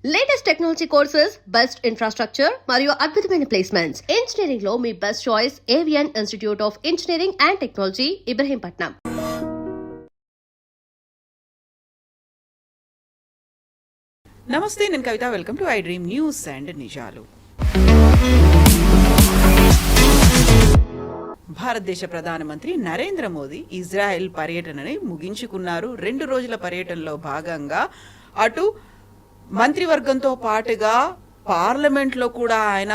Latest technology courses, best infrastructure మరియు అద్భుతమైన placements. Engineering లో మీ best choice Avian institute of engineering and technology, Ibrahimpatnam. నమస్తే, నేను Kavitha. Welcome to I dream news and నిజాలు. భారతదేశ ప్రధానమంత్రి నరేంద్ర మోదీ ఇజ్రాయెల్ పర్యటనని ముగించుకున్నారు. 2 రోజుల పర్యటనలో భాగంగా అటు మంత్రివర్గంతో పాటుగా పార్లమెంట్లో కూడా ఆయన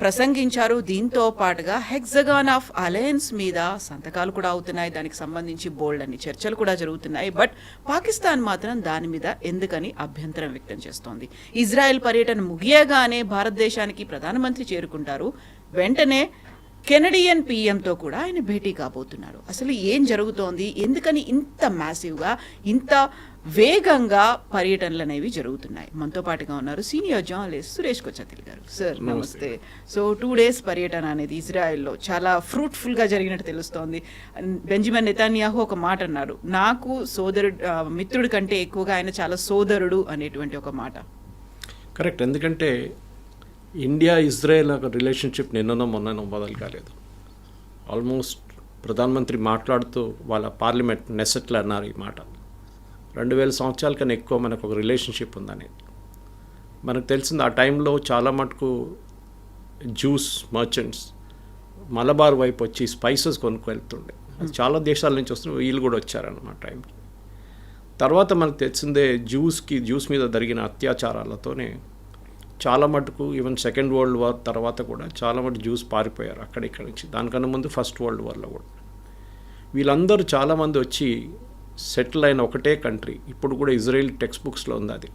ప్రసంగించారు. దీంతో పాటుగా హెక్సగాన్ ఆఫ్ అలయన్స్ మీద సంతకాలు కూడా అవుతున్నాయి. దానికి సంబంధించి బోల్డ్ అని చర్చలు కూడా జరుగుతున్నాయి. బట్ పాకిస్తాన్ మాత్రం దాని మీద ఎందుకని అభ్యంతరం వ్యక్తం చేస్తోంది. ఇజ్రాయెల్ పర్యటన ముగియగానే భారతదేశానికి ప్రధానమంత్రి చేరుకుంటారు. వెంటనే కెనడియన్ పీఎంతో కూడా ఆయన భేటీ కాబోతున్నారు. అసలు ఏం జరుగుతోంది, ఎందుకని ఇంత మ్యాసివ్గా, ఇంత వేగంగా పర్యటనలు అనేవి జరుగుతున్నాయి? మనతో పాటుగా ఉన్నారు సీనియర్ జర్నలిస్ట్ సురేష్ కొచ్చతిల్ గారు. సార్ నమస్తే. సో 2 days పర్యటన అనేది ఇజ్రాయెల్లో చాలా ఫ్రూట్ఫుల్గా జరిగినట్టు తెలుస్తోంది. బెంజమిన్ నెతన్యాహు ఒక మాట అన్నారు, నాకు మిత్రుడి కంటే ఎక్కువగా ఆయన చాలా సోదరుడు అనేటువంటి ఒక మాట. కరెక్ట్. ఎందుకంటే ఇండియా ఇజ్రాయెల్ రిలేషన్షిప్ నిన్ననో మొన్ననో మొదలు కాలేదు. ఆల్మోస్ట్ ప్రధానమంత్రి మాట్లాడుతూ వాళ్ళ పార్లమెంట్ నెసెట్లో అన్నారు ఈ మాట. 2000 సంవత్సరాల కన్నా ఎక్కువ మనకు ఒక రిలేషన్షిప్ ఉందని మనకు తెలిసింది. ఆ టైంలో చాలా మటుకు జ్యూస్ మర్చెంట్స్ మలబార్ వైపు వచ్చి స్పైసెస్ కొనుక్కెళ్తుండే. అది చాలా దేశాల నుంచి వస్తున్న వీళ్ళు కూడా వచ్చారన్నమాట టైంకి. తర్వాత మనకు తెలిసిందే జ్యూస్ మీద జరిగిన అత్యాచారాలతోనే చాలా మటుకు ఈవెన్ సెకండ్ వరల్డ్ వార్ తర్వాత కూడా చాలా మటుకు జ్యూస్ పారిపోయారు అక్కడిక్కడి నుంచి. దానికన్నా ముందు ఫస్ట్ వరల్డ్ వార్లో కూడా వీళ్ళందరూ చాలామంది వచ్చి సెటిల్ అయిన ఒకటే కంట్రీ ఇప్పుడు కూడా ఇజ్రాయెల్ టెక్స్ట్ బుక్స్లో ఉంది. అది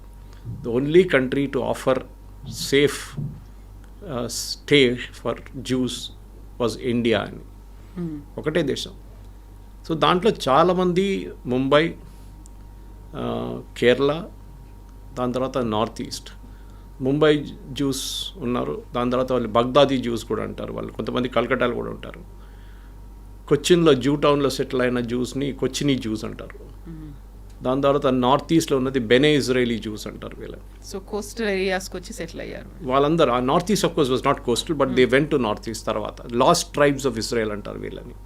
the only country to offer safe stay for juice was India అని ఒకటే దేశం. సో దాంట్లో చాలామంది ముంబై, కేరళ, దాని తర్వాత నార్త్ ఈస్ట్. ముంబై జ్యూస్ ఉన్నారు. దాని తర్వాత వాళ్ళు బగ్దాదీ జ్యూస్ కూడా అంటారు. వాళ్ళు కొంతమంది కల్కటాలో కూడా ఉంటారు. కొచ్చిన్లో జూ టౌన్లో సెటిల్ అయిన జ్యూస్ని కొచ్చినీ జ్యూస్ అంటారు. దాని తర్వాత నార్త్ ఈస్ట్లో ఉన్నది బెనే ఇజ్రాయలీ జ్యూస్ అంటారు వీళ్ళని. సో కోస్టల్ ఏరియాస్కి వచ్చి సెటిల్ అయ్యారు వాళ్ళందరూ. ఆ north east of course was not coastal, but they went to north east. తర్వాత లాస్ట్ ట్రైబ్స్ ఆఫ్ ఇజ్రాయెల్ అంటారు వీళ్ళని.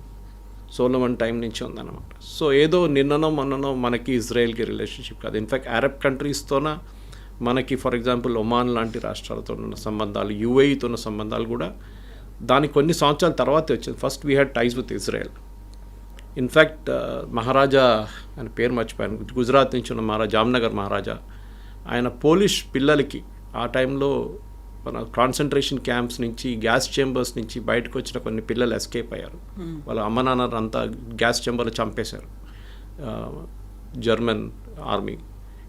సోలమన్ టైం నుంచి ఉందన్నమాట. సో ఏదో నిన్ననో మొన్ననో మనకి ఇజ్రాయెల్కి రిలేషన్షిప్ కాదు. ఇన్ఫ్యాక్ట్ అరబ్ కంట్రీస్తోన మనకి ఫర్ ఎగ్జాంపుల్ ఒమాన్ లాంటి రాష్ట్రాలతో ఉన్న సంబంధాలు, యుఏఈతో ఉన్న సంబంధాలు కూడా దానికి కొన్ని సంవత్సరాల తర్వాతే వచ్చింది. First we had ties with Israel. In fact Maharaja ఆయన పేరు మర్చిపోయాను, గుజరాత్ నుంచి ఉన్న జామ్నగర్ మహారాజా, ఆయన పోలిష్ పిల్లలకి ఆ టైంలో మన కాన్సన్ట్రేషన్ క్యాంప్స్ నుంచి, గ్యాస్ చేంబర్స్ నుంచి బయటకు వచ్చిన కొన్ని పిల్లలు ఎస్కేప్ అయ్యారు. వాళ్ళ అమ్మ నాన్న అంతా గ్యాస్ చేంబర్లో చంపేశారు జర్మన్ ఆర్మీ,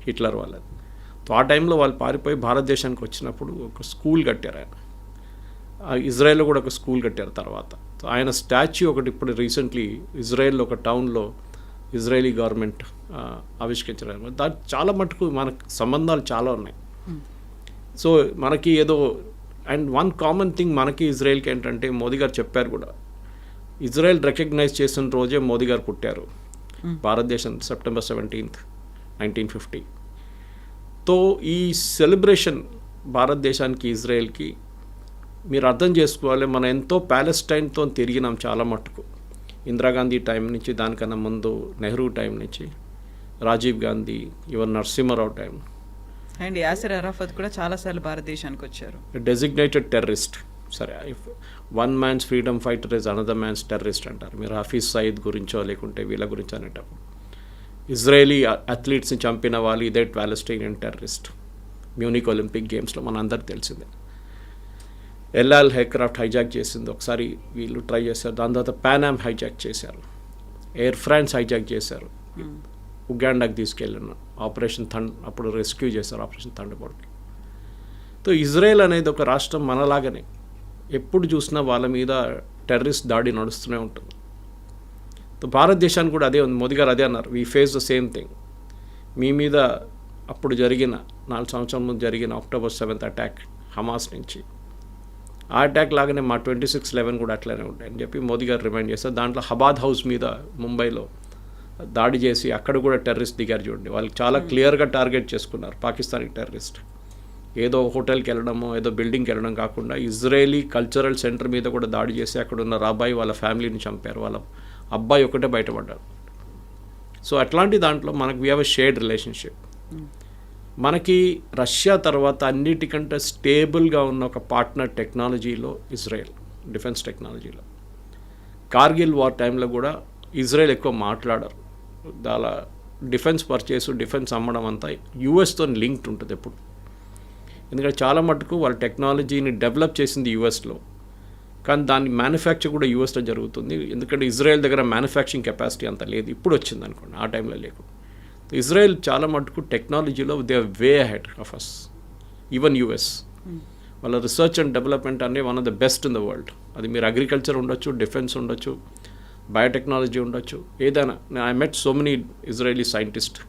హిట్లర్ వాళ్ళని. ఆ టైంలో వాళ్ళు పారిపోయి భారతదేశానికి వచ్చినప్పుడు ఒక స్కూల్ కట్టారు ఆయన. ఇజ్రాయెల్లో కూడా ఒక స్కూల్ కట్టారు తర్వాత. ఆయన స్టాచ్యూ ఒకటి ఇప్పుడు రీసెంట్లీ ఇజ్రాయెల్లో ఒక టౌన్లో ఇజ్రాయలీ గవర్నమెంట్ ఆవిష్కరించారు. దాని చాలా మటుకు మనకు సంబంధాలు చాలా ఉన్నాయి. సో మనకి ఏదో అండ్ వన్ కామన్ థింగ్ మనకి ఇజ్రాయెల్కి ఏంటంటే, మోదీ గారు చెప్పారు కూడా, ఇజ్రాయెల్ రికగ్నైజ్ చేసిన రోజే మోదీ గారు పుట్టారు. భారతదేశం సెప్టెంబర్ 17th, 1950. తో ఈ సెలబ్రేషన్ భారతదేశానికి ఇజ్రాయెల్కి మీరు అర్థం చేసుకోవాలి. మనం ఎంతో ప్యాలెస్టైన్తో తిరిగినాం చాలా మటుకు. ఇందిరాగాంధీ టైం నుంచి, దానికన్నా ముందు నెహ్రూ టైం నుంచి, Rajiv Gandhi, even Narasimha Rao time, and Yasser Arafat కూడా చాలాసార్లు భారతదేశానికి వచ్చారు. Designated terrorist. సరే, one man's freedom fighter is another man's terrorist అంటారు. మీరు హఫీజ్ సయీద్ గురించో లేకుంటే వీళ్ళ గురించి అనేటప్పుడు ఇజ్రాయలీ అథ్లీట్స్ని చంపిన వాళ్ళు ఇదే పాలెస్టైనియన్ టెర్రరిస్ట్. మ్యూనిక్ ఒలింపిక్ గేమ్స్లో మన అందరికి తెలిసిందే. ఎల్ఆల్ ఎయిర్క్రాఫ్ట్ హైజాక్ చేసింది ఒకసారి, వీళ్ళు ట్రై చేశారు. దాని తర్వాత పానామ్ హైజాక్ చేశారు. ఎయిర్ ఫ్రాన్స్ హైజాక్ చేశారు. ఉగాండాకి తీసుకెళ్ళిన ఆపరేషన్ అప్పుడు రెస్క్యూ చేశారు, ఆపరేషన్ థండర్బోల్ట్. సో ఇజ్రాయెల్ అనేది ఒక రాష్ట్రం మనలాగానే ఎప్పుడు చూసినా వాళ్ళ మీద టెర్రరిస్ట్ దాడి నడుస్తూనే ఉంటుంది. భారతదేశానికి కూడా అదే ఉంది. మోదీ గారు అదే అన్నారు, we face the same thing. మీ మీద అప్పుడు జరిగిన 4 సంవత్సరాల ముందు జరిగిన October 7th అటాక్ హమాస్ నుంచి, ఆ అటాక్ లాగానే మా 26/11 కూడా అట్లనే ఉంటాయని చెప్పి మోదీ గారు రిమైండ్ చేస్తారు. దాంట్లో హబాద్ హౌస్ మీద ముంబైలో దాడి చేసి అక్కడ కూడా టెర్రరిస్ట్ దిగారు చూడండి. వాళ్ళు చాలా క్లియర్గా టార్గెట్ చేసుకున్నారు పాకిస్తానీ టెర్రరిస్ట్. ఏదో హోటల్కి వెళ్ళడమో ఏదో బిల్డింగ్కి వెళ్ళడం కాకుండా ఇజ్రాయేలీ కల్చరల్ సెంటర్ మీద కూడా దాడి చేసి అక్కడ ఉన్న రాబాయి వాళ్ళ ఫ్యామిలీని చంపారు, వాళ్ళ అబ్బాయి ఒకటే బయటపడ్డాడు. సో అట్లాంటి దాంట్లో మనకు we have a shared relationship. మనకి రష్యా తర్వాత అన్నిటికంటే స్టేబుల్గా ఉన్న ఒక పార్ట్నర్ టెక్నాలజీలో ఇజ్రాయెల్, డిఫెన్స్ టెక్నాలజీలో. కార్గిల్ వార్ టైంలో కూడా ఇజ్రాయెల్ ఎక్కువ మాట్లాడరు, దాని డిఫెన్స్ పర్చేసు డిఫెన్స్ అమ్మడం అంతా యూఎస్తో లింక్డ్ ఉంటుంది ఎప్పుడు. ఎందుకంటే చాలా మటుకు వాళ్ళ టెక్నాలజీని డెవలప్ చేసింది యూఎస్లో, కానీ దాన్ని మ్యానుఫ్యాక్చర్ కూడా యూఎస్లో జరుగుతుంది. ఎందుకంటే ఇజ్రాయెల్ దగ్గర మ్యానుఫ్యాక్చరింగ్ కెపాసిటీ అంత లేదు, ఇప్పుడు వచ్చింది అనుకోండి, ఆ టైంలో లేకుండా. ఇజ్రాయెల్ చాలా మటుకు టెక్నాలజీలో they are way ahead of us, even US. వాళ్ళ రీసెర్చ్ అండ్ డెవలప్మెంట్ అనేది one of the best in the world. అది మీరు అగ్రికల్చర్ ఉండొచ్చు, డిఫెన్స్ ఉండొచ్చు, బయోటెక్నాలజీ ఉండొచ్చు, ఏదైనా. I met so many Israeli scientist,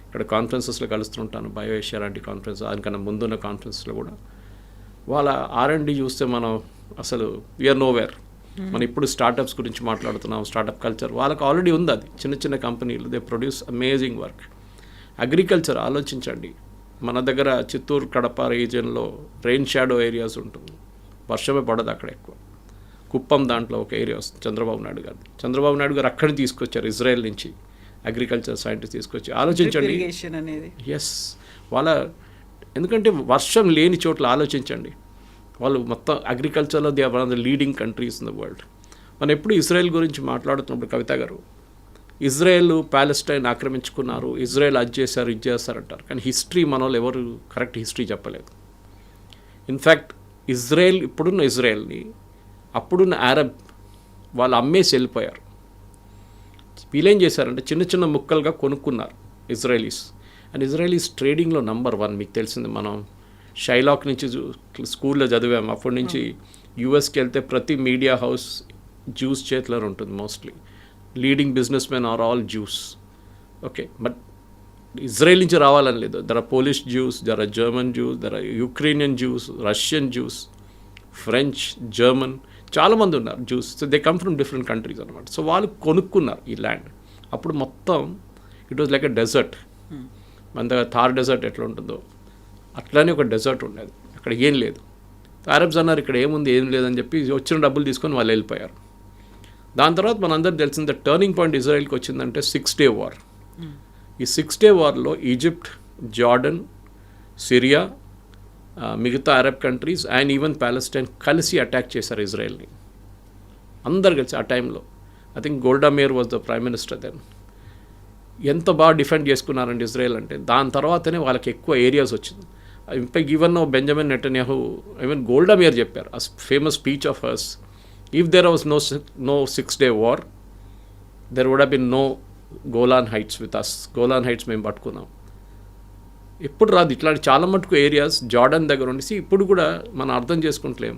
ఇక్కడ కాన్ఫరెన్సెస్లో కలుస్తుంటాను, బయో ఏషియా లాంటి కాన్ఫరెన్స్, దానికన్నా ముందున్న కాన్ఫరెన్స్లో కూడా. వాళ్ళ R&D చూస్తే మనం అసలు వీఆర్ నోవేర్. మనం ఇప్పుడు స్టార్టప్స్ గురించి మాట్లాడుతున్నాం, స్టార్టప్ కల్చర్ వాళ్ళకి ఆల్రెడీ ఉంది. అది చిన్న చిన్న కంపెనీలు, they produce amazing work. Agriculture ఆలోచించండి, మన దగ్గర చిత్తూరు కడప రీజియన్లో రెయిన్ షాడో ఏరియాస్ ఉంటుంది, వర్షమే పడదు అక్కడ ఎక్కువ. కుప్పం దాంట్లో ఒక ఏరియా వస్తుంది, చంద్రబాబు నాయుడు గారు అక్కడిని తీసుకొచ్చారు ఇజ్రాయెల్ నుంచి అగ్రికల్చర్ సైంటిస్ట్ తీసుకొచ్చి. ఆలోచించండి, ఎస్ వాళ్ళ, ఎందుకంటే వర్షం లేని చోట్ల ఆలోచించండి, వాళ్ళు మొత్తం అగ్రికల్చర్లో they are one of the leading countries in the world. మనం ఎప్పుడు ఇజ్రాయెల్ గురించి మాట్లాడుతున్నప్పుడు కవిత గారు, ఇజ్రాయెల్ ప్యాలెస్టైన్ ఆక్రమించుకున్నారు, ఇజ్రాయెల్ అది చేశారు ఇది చేస్తారంటారు, కానీ హిస్టరీ మన వాళ్ళు ఎవరు కరెక్ట్ హిస్టరీ చెప్పలేదు. ఇన్ఫ్యాక్ట్ ఇజ్రాయెల్, ఇప్పుడున్న ఇజ్రాయెల్ని అప్పుడున్న అరబ్ వాళ్ళు అమ్మేసి వెళ్ళిపోయారు. వీళ్ళేం చేశారంటే చిన్న చిన్న ముక్కలుగా కొనుక్కున్నారు ఇజ్రాయలీస్. అండ్ ఇజ్రాయలీస్ ట్రేడింగ్లో నంబర్ 1. మీకు తెలిసింది, మనం షైలాక్ నుంచి స్కూల్లో చదివాము, అప్పటి నుంచి యూఎస్కి వెళ్తే ప్రతి మీడియా హౌస్ జ్యూస్ చేతిలో ఉంటుంది mostly. Leading business men are all Jews. Okay, but Israel నుంచి రావాలని లేదు. There are Polish Jews, there are German Jews, there are Ukrainian Jews, Russian Jews, French, German, చాలామంది ఉన్నారు Jews. So they come from different countries అనమాట. సో వాళ్ళు కొనుక్కున్నారు ఈ ల్యాండ్. అప్పుడు మొత్తం it was like a desert. మన దగ్గర థార్ డెజర్ట్ ఎట్లా ఉంటుందో అట్లానే ఒక డెజర్ట్ ఉండేది, అక్కడ ఏం లేదు. అరబ్స్ అన్నారు ఇక్కడ ఏముంది ఏం లేదని చెప్పి వచ్చిన డబ్బులు తీసుకొని వాళ్ళు వెళ్ళిపోయారు. దాని తర్వాత మనందరూ తెలిసింది టర్నింగ్ పాయింట్ ఇజ్రాయెల్కి వచ్చిందంటే 6 Day War. ఈ 6 Day Warలో ఈజిప్ట్, జార్డన్, సిరియా, మిగతా Arab countries and even Palestine కలిసి అటాక్ చేశారు ఇజ్రాయెల్ని. అందరు కలిసి ఆ టైంలో. I think Golda Meir was the prime minister then. ఎంత బాగా డిఫెండ్ చేసుకున్నారండి ఇజ్రాయెల్ అంటే. దాని తర్వాతనే వాళ్ళకి ఎక్కువ ఏరియాస్ వచ్చింది. In fact even Benjamin Netanyahu, even Golda Meir చెప్పారు ఆ famous speech of hers, if there was no 6 Day War there would have been no Golan Heights with us. Golan Heights మేము పట్టుకున్నాం. ఇప్పుడు రాదు ఇట్లాంటి చాలా మటుకు ఏరియాస్ జార్డన్ దగ్గర ఉండేసి ఇప్పుడు కూడా మనం అర్థం చేసుకుంటలేం.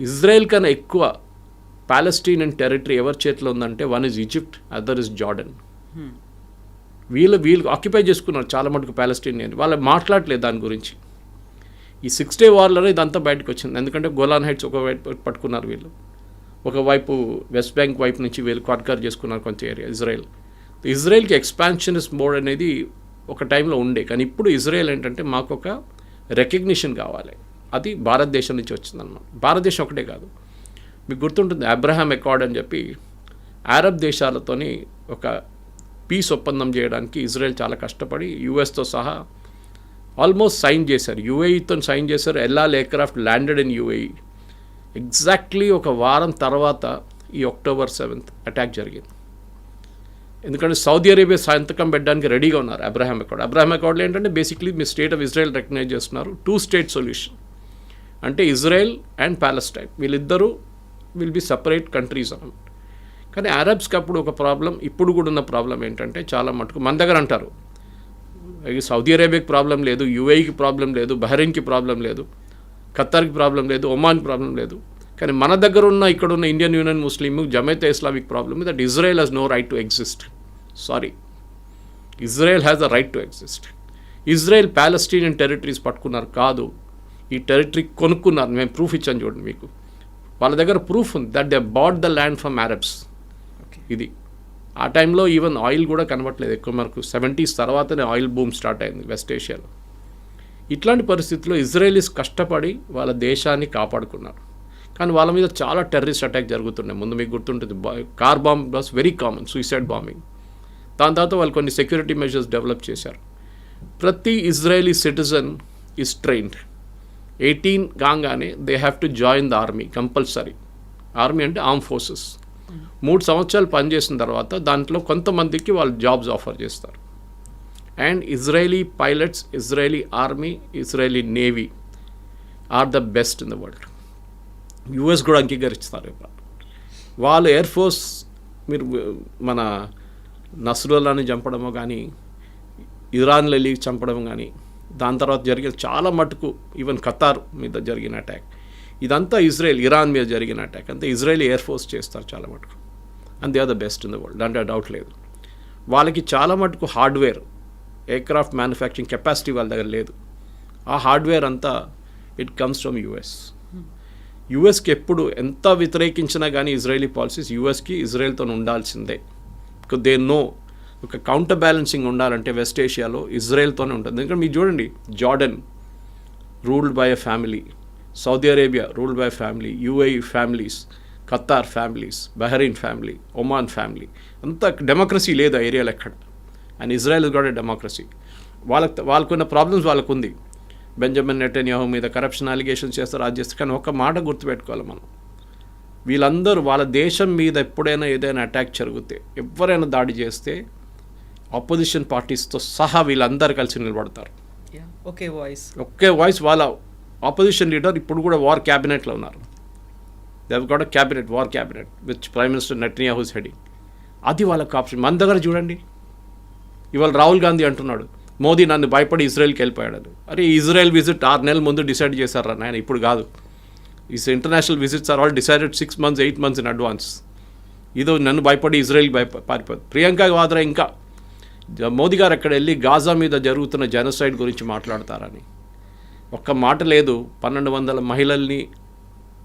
ఇజ్రాయెల్ కన్నా ఎక్కువ ప్యాలెస్టీనియన్ టెరిటరీ ఎవరి చేతిలో ఉందంటే one is Egypt, other is Jordan. వీళ్ళు ఆక్యుపై చేసుకున్నారు చాలా మటుకు ప్యాలెస్టీనియన్. వాళ్ళు మాట్లాడలేదు దాని గురించి. ఈ 6 Day Warలోనే ఇదంతా బయటకు వచ్చింది. ఎందుకంటే గోలాన్ హైట్స్ ఒకవైపు పట్టుకున్నారు వీళ్ళు, ఒకవైపు వెస్ట్ బ్యాంక్ వైపు నుంచి వీళ్ళు కాన్కర్ చేసుకున్నారు కొంచెం ఏరియా ఇజ్రాయెల్. ఇజ్రాయెల్కి ఎక్స్పాన్షనిస్ట్ మోడ్ అనేది ఒక టైంలో ఉండే, కానీ ఇప్పుడు ఇజ్రాయెల్ ఏంటంటే మాకు ఒక రికగ్నిషన్ కావాలి, అది భారతదేశం నుంచి వచ్చిందన్నమాట. భారతదేశం ఒకటే కాదు, మీకు గుర్తుంటుంది అబ్రహాం అకార్డ్ అని చెప్పి అరబ్ దేశాలతోని ఒక పీస్ ఒప్పందం చేయడానికి ఇజ్రాయెల్ చాలా కష్టపడి యూఎస్తో సహా ఆల్మోస్ట్ సైన్ చేశారు. యూఏఈతో సైన్ చేశారు. El Al aircraft landed in UAE. Exactly ఒక వారం తర్వాత ఈ October 7th అటాక్ జరిగింది. ఎందుకంటే సౌదీ అరేబియా సంతకం పెట్టడానికి రెడీగా ఉన్నారు అబ్రహాం అకార్డ్లో ఏంటంటే బేసిక్లీ మీ స్టేట్ ఆఫ్ ఇజ్రాయెల్ రికగ్నైజ్ చేస్తున్నారు. 2 State సొల్యూషన్ అంటే ఇజ్రాయెల్ అండ్ ప్యాలెస్టైన్ వీళ్ళిద్దరూ విల్ బి సపరేట్ కంట్రీస్ అన్నమాట. కానీ అరబ్స్కి అప్పుడు ఒక ప్రాబ్లం, ఇప్పుడు కూడా ఉన్న ప్రాబ్లం ఏంటంటే చాలా మటుకు మన దగ్గర అంటారు సౌదీ అరేబియాకి ప్రాబ్లం లేదు, యూఏఈకి ప్రాబ్లం లేదు, బహ్రెయిన్కి ప్రాబ్లం లేదు, ఖత్తర్కి ప్రాబ్లం లేదు, ఒమాన్కి ప్రాబ్లం లేదు. కానీ మన దగ్గర ఉన్న ఇక్కడ ఉన్న Indian Union Muslim, Jamaat-e Islamic problem that Israel has no right to exist. Sorry, Israel has a right to exist. Israel Palestinian territories పట్టుకున్నారు కాదు, ఈ టెరిటరీ కొనుక్కున్నారు. మేము ప్రూఫ్ ఇచ్చాను చూడండి మీకు. వాళ్ళ దగ్గర ప్రూఫ్ ఉంది that they bought the land from Arabs. ఇది ఆ టైంలో ఈవెన్ ఆయిల్ కూడా కనబట్టలేదు ఎక్కువ. మనకు 70s తర్వాతనే ఆయిల్ బూమ్ స్టార్ట్ అయింది వెస్ట్ ఏషియాలో. ఇట్లాంటి పరిస్థితుల్లో ఇజ్రాయేలీస్ కష్టపడి వాళ్ళ దేశాన్ని కాపాడుకున్నారు. కానీ వాళ్ళ మీద చాలా టెర్రరిస్ట్ అటాక్ జరుగుతున్నాయి. ముందు మీకు గుర్తుంటుంది, car bomb was very common, suicide bombing. దాని తర్వాత వాళ్ళు కొన్ని సెక్యూరిటీ మెజర్స్ డెవలప్ చేశారు. ప్రతి ఇజ్రాయేలీ సిటిజన్ ఈజ్ ట్రైన్డ్. 18 కాగానే they have to join the army compulsory. Army అంటే ఆర్మ్ ఫోర్సెస్. 3 సంవత్సరాలు పనిచేసిన తర్వాత దాంట్లో కొంతమందికి వాళ్ళు జాబ్స్ ఆఫర్ చేస్తారు. And Israeli pilots, Israeli army, Israeli navy are the best in the world. US కూడా అంగీకరిస్తారు. వాళ్ళు ఎయిర్ ఫోర్స్, మీరు మన నస్రుల్లాని చంపడమో కానీ, ఇరాన్లో వెళ్ళి చంపడం కానీ, దాని తర్వాత జరిగిన చాలా మటుకు ఈవెన్ ఖతార్ మీద జరిగిన అటాక్, ఇదంతా ఇరాన్ మీద జరిగిన అటాక్ అంతా ఇజ్రాయేల్ ఎయిర్ ఫోర్స్ చేస్తారు చాలా మటుకు. And they are the best in the world, దాంట్లో డౌట్ లేదు. వాళ్ళకి చాలా మటుకు హార్డ్వేర్, ఎయిర్క్రాఫ్ట్ మ్యానుఫ్యాక్చరింగ్ కెపాసిటీ వాళ్ళ దగ్గర లేదు. ఆ హార్డ్వేర్ అంతా ఇట్ కమ్స్ ఫ్రమ్ యుఎస్. యుఎస్కి ఎప్పుడు ఎంత వ్యతిరేకించినా కానీ ఇజ్రాయేలీ పాలసీస్ యుఎస్కి ఇజ్రాయెల్తో ఉండాల్సిందే. బికాజ్ దే నో ఒక కౌంటర్ బ్యాలెన్సింగ్ ఉండాలంటే వెస్ట్ ఏషియాలో ఇజ్రాయెల్తోనే ఉంటుంది. ఎందుకంటే మీరు చూడండి, Jordan ruled by a family, Saudi Arabia ruled by family, UAE families, Qatar families, Bahrain family, Oman family. అంత డెమోక్రసీ లేదు ఆ ఏరియాలో ఎక్కడ. And Israel is got a democracy. వాళ్ళకున్న ప్రాబ్లమ్స్ వాళ్ళకు ఉంది. బెంజమిన్ నెటన్యాహు మీద కరప్షన్ అలిగేషన్స్ చేస్తారు, అది చేస్తారు. కానీ ఒక మాట గుర్తుపెట్టుకోవాలి మనం, వీళ్ళందరూ వాళ్ళ దేశం మీద ఎప్పుడైనా ఏదైనా అటాక్ జరిగితే, ఎవరైనా దాడి చేస్తే ఆపోజిషన్ పార్టీస్తో సహా వీళ్ళందరూ కలిసి నిలబడతారు. ఒకే వాయిస్. వాళ్ళ ఆపోజిషన్ లీడర్ ఇప్పుడు కూడా వార్ క్యాబినెట్లో ఉన్నారు. They have got a cabinet, war cabinet with prime minister Netanyahu's heading. అది వాళ్ళకి ఆప్షన్. మన దగ్గర చూడండి, ఇవాళ రాహుల్ గాంధీ అంటున్నాడు మోదీ నన్ను భయపడి ఇజ్రాయెల్కి వెళ్ళిపోయాడు. అరే ఇజ్రాయెల్ విజిట్ 6 నెలల ముందు డిసైడ్ చేశారా నాయన, ఇప్పుడు కాదు. Is international visits are all decided 6 months 8 months in advance. ఇదో నన్ను భయపడి ఇజ్రాయెల్కి పారిపోదు. ప్రియాంక వాద్రా ఇంకా మోదీ గారు అక్కడ వెళ్ళి గాజా మీద జరుగుతున్న జెనోసైడ్ గురించి మాట్లాడతారని ఒక్క మాట లేదు. 1200 మహిళల్ని,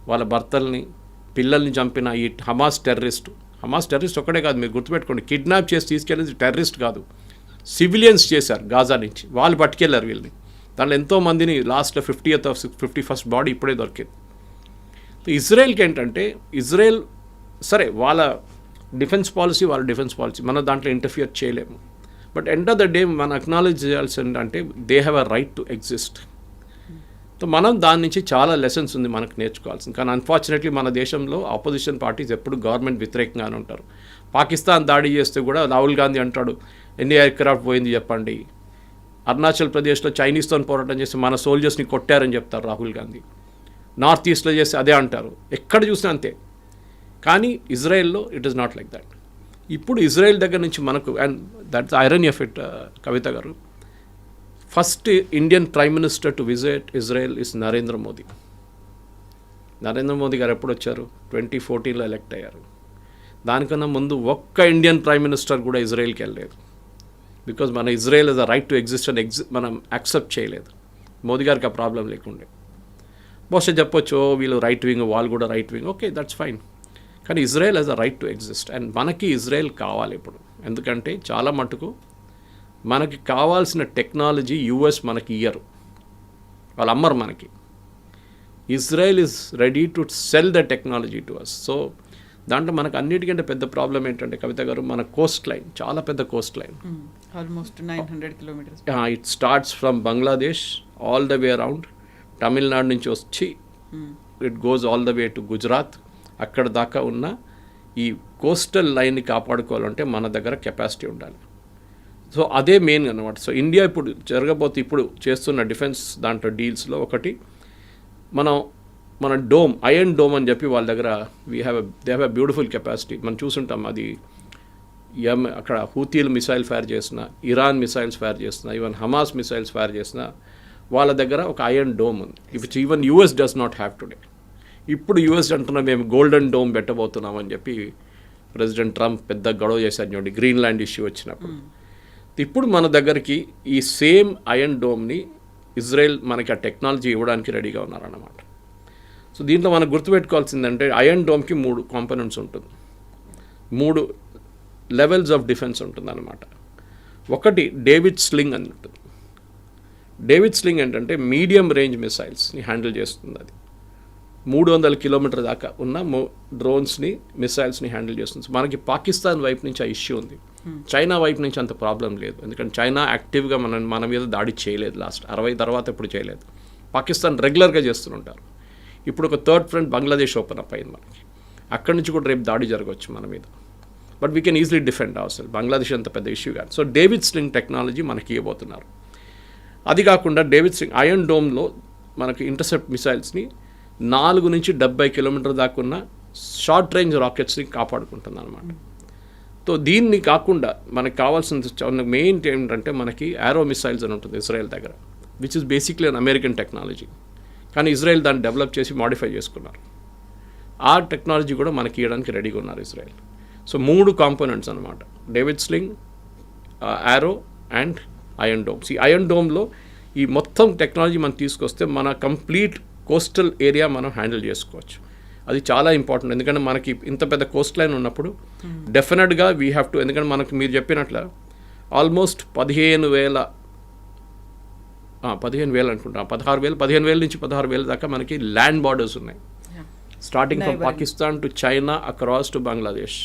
వాళ్ళ భర్తల్ని, పిల్లల్ని చంపిన ఈ హమాస్ టెర్రరిస్ట్ ఒక్కడే కాదు, మీరు గుర్తుపెట్టుకోండి. కిడ్నాప్ చేసి తీసుకెళ్ళేది టెర్రరిస్ట్ కాదు, సివిలియన్స్ చేశారు గాజా నుంచి. వాళ్ళు పట్టుకెళ్ళారు వీళ్ళని. దాంట్లో ఎంతోమందిని లాస్ట్లో 51st బాడీ ఇప్పుడే దొరికింది. ఇజ్రాయెల్కి ఏంటంటే, ఇజ్రాయెల్ సరే వాళ్ళ డిఫెన్స్ పాలసీ మనం దాంట్లో ఇంటర్ఫియర్ చేయలేము. But end of the day మనం అక్నాలెడ్జ్ చేయాల్సి ఏంటంటే they have a right to exist. So మనం దాని నుంచి చాలా లెసన్స్ ఉంది మనకు నేర్చుకోవాల్సింది. కానీ అన్ఫార్చునేట్లీ మన దేశంలో ఆపోజిషన్ పార్టీస్ ఎప్పుడు గవర్నమెంట్ వ్యతిరేకంగానే ఉంటారు. పాకిస్తాన్ దాడి చేస్తే కూడా రాహుల్ గాంధీ అంటాడు ఎన్ని ఎయిర్క్రాఫ్ట్ పోయింది చెప్పండి. అరుణాచల్ ప్రదేశ్లో చైనీస్తో పోరాటం చేసి మన సోల్జర్స్ని కొట్టారని చెప్తారు రాహుల్ గాంధీ. నార్త్ ఈస్ట్లో చేస్తే అదే అంటారు. ఎక్కడ చూసినా అంతే. కానీ ఇజ్రాయెల్లో it is not like that. ఇప్పుడు ఇజ్రాయెల్ దగ్గర నుంచి మనకు, and that's irony of it Kavitha గారు, first Indian prime minister to visit Israel is Narendra Modi. Narendra Modi గారు ఎప్పుడు వచ్చారు? 2014లో ఎలక్ట్ అయ్యారు. దానికన్నా ముందు ఒక్క ఇండియన్ ప్రైమ్ మినిస్టర్ కూడా ఇజ్రాయెల్కి వెళ్ళలేదు. బికాజ్ మన Israel is the right to exist అని మనం యాక్సెప్ట్ చేయలేదు. మోదీ గారికి ఆ ప్రాబ్లం లేకుండే. బహుశా చెప్పొచ్చు వీళ్ళు రైట్ వింగ్, వాళ్ళు కూడా right wing, okay that's fine. కానీ Israel has a right to exist. And మనకి ఇజ్రాయెల్ కావాలి ఇప్పుడు. ఎందుకంటే చాలా మటుకు మనకి కావాల్సిన టెక్నాలజీ యూఎస్ మనకి ఇయ్యరు, వాళ్ళు అమ్మరు మనకి. Israel is ready to sell the technology to us. So దాంట్లో మనకు అన్నిటికంటే పెద్ద ప్రాబ్లం ఏంటంటే కవిత గారు, మన కోస్ట్ లైన్ చాలా పెద్ద Coast line, almost 900 kilometers. It starts from Bangladesh all the way around, Tamil Nadu నుంచి వచ్చి it goes all the way to Gujarat. అక్కడ దాకా ఉన్న ఈ కోస్టల్ లైన్ని కాపాడుకోవాలంటే మన దగ్గర కెపాసిటీ ఉండాలి. సో అదే మెయిన్ అనమాట. సో ఇండియా ఇప్పుడు చేస్తున్న డిఫెన్స్ దాంట్లో డీల్స్లో ఒకటి, మన డోమ్, ఐరన్ డోమ్ అని చెప్పి వాళ్ళ దగ్గర they have a beautiful capacity. మనం చూసుంటాం. అది అక్కడ హూతీలు మిసైల్ ఫైర్ చేసిన, ఇరాన్ మిసైల్స్ ఫైర్ చేసిన, ఈవెన్ హమాస్ మిసైల్స్ ఫైర్ చేసిన వాళ్ళ దగ్గర ఒక ఐరన్ డోమ్ ఉంది. Which even US does not have today. ఇప్పుడు యూఎస్ అంటున్నా మేము గోల్డెన్ డోమ్ పెట్టబోతున్నాం అని చెప్పి ప్రెసిడెంట్ ట్రంప్ పెద్ద గొడవ చేశారు చూడండి గ్రీన్లాండ్ ఇష్యూ వచ్చినప్పుడు. ఇప్పుడు మన దగ్గరికి ఈ సేమ్ ఐరన్ డోమ్ని ఇజ్రాయెల్ మనకి ఆ టెక్నాలజీ ఇవ్వడానికి రెడీగా ఉన్నారన్నమాట. సో దీంట్లో మనం గుర్తుపెట్టుకోవాల్సిందంటే ఐరన్ డోమ్కి 3 కాంపోనెంట్స్ ఉంటుంది, 3 లెవెల్స్ ఆఫ్ డిఫెన్స్ ఉంటుంది అన్నమాట. ఒకటి డేవిడ్ స్లింగ్ అని ఉంటుంది. డేవిడ్ స్లింగ్ ఏంటంటే మీడియం రేంజ్ మిసైల్స్ని హ్యాండిల్ చేస్తుంది. అది 300 కిలోమీటర్ దాకా ఉన్న డ్రోన్స్ని మిసైల్స్ని హ్యాండిల్ చేస్తుంది. సో మనకి పాకిస్తాన్ వైపు నుంచి ఆ ఇష్యూ ఉంది. చైనా వైపు నుంచి అంత ప్రాబ్లం లేదు, ఎందుకంటే చైనా యాక్టివ్గా మన మీద దాడి చేయలేదు. లాస్ట్ 60 తర్వాత ఎప్పుడు చేయలేదు. పాకిస్తాన్ రెగ్యులర్గా చేస్తుంటారు. ఇప్పుడు ఒక third front Bangladesh open up అయింది మనకి. అక్కడి నుంచి కూడా రేపు దాడి జరగవచ్చు మన మీద. But we can easily defend our self. Bangladesh అంత పెద్ద ఇష్యూ కాదు. సో డేవిడ్ స్లింగ్ టెక్నాలజీ మనకి ఇవ్వబోతున్నారు. అది కాకుండా డేవిడ్ స్లింగ్ ఐరన్ డోమ్లో మనకి ఇంటర్సెప్ట్ మిసైల్స్ని 4 నుంచి 70 కిలోమీటర్ దాకా ఉన్న షార్ట్ రేంజ్ రాకెట్స్ని కాపాడుకుంటుంది అనమాట. సో దీన్ని కాకుండా మనకు కావాల్సిన మెయిన్ ఏంటంటే మనకి యారో మిసైల్స్ అని ఉంటుంది ఇజ్రాయెల్ దగ్గర, which is basically an American technology. కానీ ఇజ్రాయెల్ దాన్ని డెవలప్ చేసి మాడిఫై చేసుకున్నారు. ఆ టెక్నాలజీ కూడా మనకి ఇవ్వడానికి రెడీగా ఉన్నారు ఇజ్రాయెల్. సో 3 కాంపోనెంట్స్ అనమాట, David Sling, Arrow and Iron Domes. ఈ ఐరన్ డోమ్లో ఈ మొత్తం టెక్నాలజీ మనం తీసుకొస్తే మన కంప్లీట్ కోస్టల్ ఏరియా మనం హ్యాండిల్ చేసుకోవచ్చు. అది చాలా ఇంపార్టెంట్, ఎందుకంటే మనకి ఇంత పెద్ద కోస్ట్ లైన్ ఉన్నప్పుడు డెఫినెట్గా వీ హ్యావ్ టు, ఎందుకంటే మనకి మీరు చెప్పినట్ల ఆల్మోస్ట్ 15,000 అనుకుంటా, 15,000 నుంచి 16,000 దాకా మనకి ల్యాండ్ బార్డర్స్ ఉన్నాయి. Starting from Pakistan to China across to Bangladesh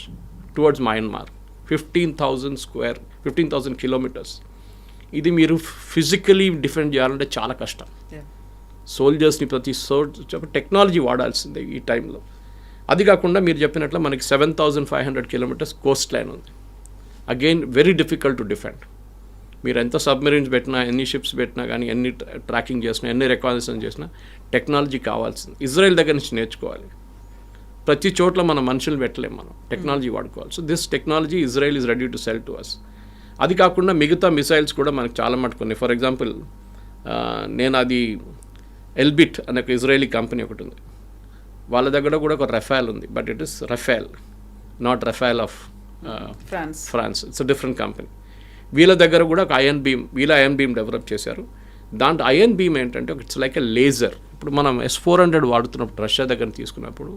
towards Myanmar. 15,000 kilometres. ఇది మీరు ఫిజికలీ డిఫెండ్ చేయాలంటే చాలా కష్టం. సోల్జర్స్ని ప్రతి టెక్నాలజీ వాడాల్సిందే ఈ టైంలో. అది కాకుండా మీరు చెప్పినట్లు మనకి 7,500 కిలోమీటర్స్ కోస్ట్ లైన్ ఉంది. Again very difficult to defend. మీరు ఎంత సబ్మెరీన్స్ పెట్టినా, ఎన్ని షిప్స్ పెట్టినా కానీ, ఎన్ని ట్రాకింగ్ చేసినా, ఎన్ని రికాగ్నిషన్ చేసినా టెక్నాలజీ కావాల్సింది. ఇజ్రాయెల్ దగ్గర నుంచి నేర్చుకోవాలి. ప్రతి చోట్ల మన మనుషులు పెట్టలేము, మనం టెక్నాలజీ వాడుకోవాలి. So this technology Israel is ready to sell to us. అది కాకుండా మిగతా మిసైల్స్ కూడా మనకు చాలా మట్టుకున్నాయి. ఫర్ ఎగ్జాంపుల్ నేను అది ఎల్బిట్ అనే ఒక ఇజ్రాయలీ కంపెనీ ఒకటి ఉంది, వాళ్ళ దగ్గర కూడా ఒక రఫాల్ ఉంది. But it is Rafael, not Rafale of France. It's a different company. వీళ్ళ దగ్గర కూడా ఒక ఐరన్ బీమ్ డెవలప్ చేశారు. దాంట్లో ఐరన్ బీమ్ ఏంటంటే ఇట్స్ లైక్ ఎ లేజర్. ఇప్పుడు మనం S-400 వాడుతున్నప్పుడు రష్యా దగ్గర తీసుకున్నప్పుడు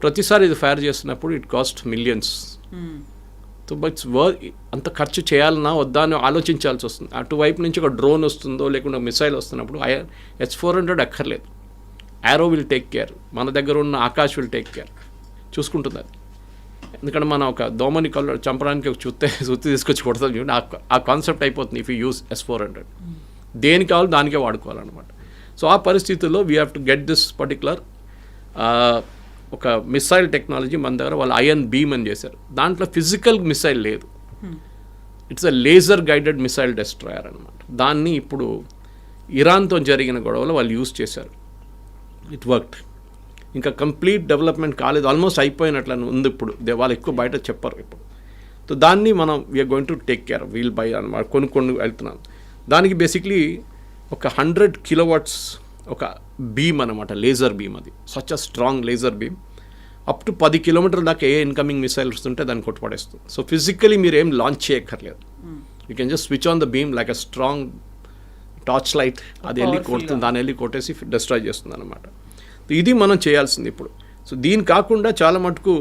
ప్రతిసారి ఇది ఫైర్ చేస్తున్నప్పుడు it cost millions. So but అంత ఖర్చు చేయాలన్నా వద్దా అని ఆలోచించాల్సి వస్తుంది. అటువైపు నుంచి ఒక డ్రోన్ వస్తుందో లేకుండా మిసైల్ వస్తున్నప్పుడు S-400 అక్కర్లేదు. యారో విల్ టేక్ కేర్, మన దగ్గర ఉన్న ఆకాష్ విల్ టేక్ కేర్, చూసుకుంటుంది అది. ఎందుకంటే మనం ఒక దోమని చంపడానికి ఒక సుత్తి తీసుకొచ్చి కొడతాం చూడండి, ఆ కాన్సెప్ట్ అయిపోతుంది ఇఫ్ యూ యూస్ S-400. దేనికి కావాలో దానికే వాడుకోవాలన్నమాట. సో ఆ పరిస్థితుల్లో we have to get this particular ఒక మిసైల్ టెక్నాలజీ మన దగ్గర వాళ్ళు ఐరన్ బీమ్ అని చేశారు. దాంట్లో ఫిజికల్ మిసైల్ లేదు, it's a laser guided missile destroyer అనమాట. దాన్ని ఇప్పుడు ఇరాన్తో జరిగిన గొడవలో వాళ్ళు యూజ్ చేశారు. It worked. ఇంకా కంప్లీట్ డెవలప్మెంట్ కాలేదు, ఆల్మోస్ట్ అయిపోయినట్లు ఉంది ఇప్పుడు. వాళ్ళు ఎక్కువ బయట చెప్పరు ఇప్పుడు. సో దాన్ని మనం we're going to take care, we'll buy అనమాట, కొనుక్కొని వెళ్తున్నాం. దానికి బేసిక్లీ ఒక 100 కిలోవాట్స్ ఒక బీమ్ అనమాట, లేజర్ బీమ్. అది such a strong laser beam. Up to 10 కిలోమీటర్ల దాకా ఏ ఇన్కమింగ్ మిసైల్ వస్తుంటే దాన్ని కొట్టుపడేస్తుంది. సో ఫిజికలీ మీరు ఏం లాంచ్ చేయక్కర్లేదు. You can just switch on the beam like a strong torch light. అది వెళ్ళి కొడుతుంది, దాన్ని వెళ్ళి కొట్టేసి డిస్ట్రాయ్ చేస్తుంది అనమాట. ఇది మనం చేయాల్సింది ఇప్పుడు. సో దీని కాకుండా చాలా మటుకు